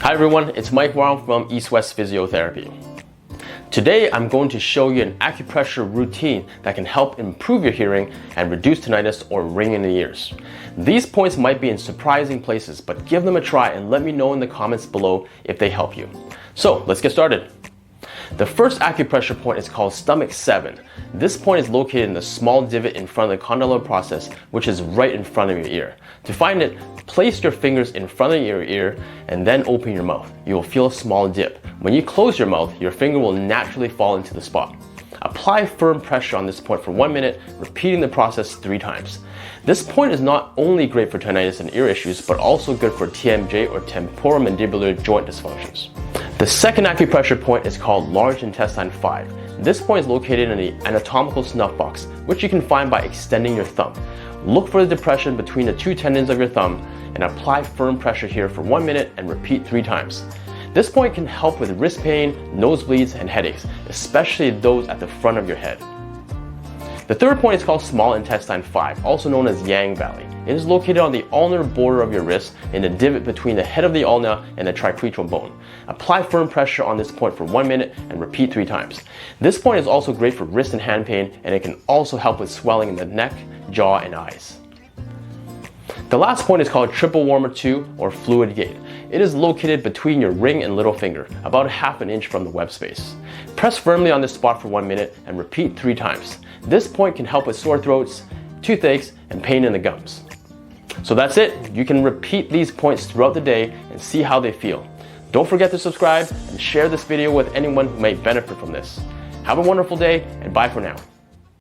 Hi everyone, it's Mike Wong from East West Physiotherapy. Today I'm going to show you an acupressure routine that can help improve your hearing and reduce tinnitus or ringing in the ears. These points might be in surprising places, but give them a try and let me know in the comments below if they help you. So let's get started. The first acupressure point is called stomach 7. This point is located in the small divot in front of the condyloid process, which is right in front of your ear. To find it, place your fingers in front of your ear and then open your mouth. You will feel a small dip. When you close your mouth, your finger will naturally fall into the spot. Apply firm pressure on this point for 1 minute, repeating the process 3 times. This point is not only great for tinnitus and ear issues, but also good for TMJ or temporomandibular joint dysfunctions. The second acupressure point is called large intestine 5. This point is located in the anatomical snuffbox, which you can find by extending your thumb. Look for the depression between the 2 tendons of your thumb and apply firm pressure here for 1 minute and repeat 3 times. This point can help with wrist pain, nosebleeds, and headaches, especially those at the front of your head. The third point is called small intestine 5, also known as Yang Valley. It is located on the ulnar border of your wrist in the divot between the head of the ulna and the triquetral bone. Apply firm pressure on this point for 1 minute and repeat 3 times. This point is also great for wrist and hand pain, and it can also help with swelling in the neck, jaw, and eyes. The last point is called triple warmer 2 or fluid gate. It is located between your ring and little finger, about ½ an inch from the web space. Press firmly on this spot for 1 minute and repeat 3 times. This point can help with sore throats, toothaches, and pain in the gums. So that's it. You can repeat these points throughout the day and see how they feel. Don't forget to subscribe and share this video with anyone who may benefit from this. Have a wonderful day and bye for now.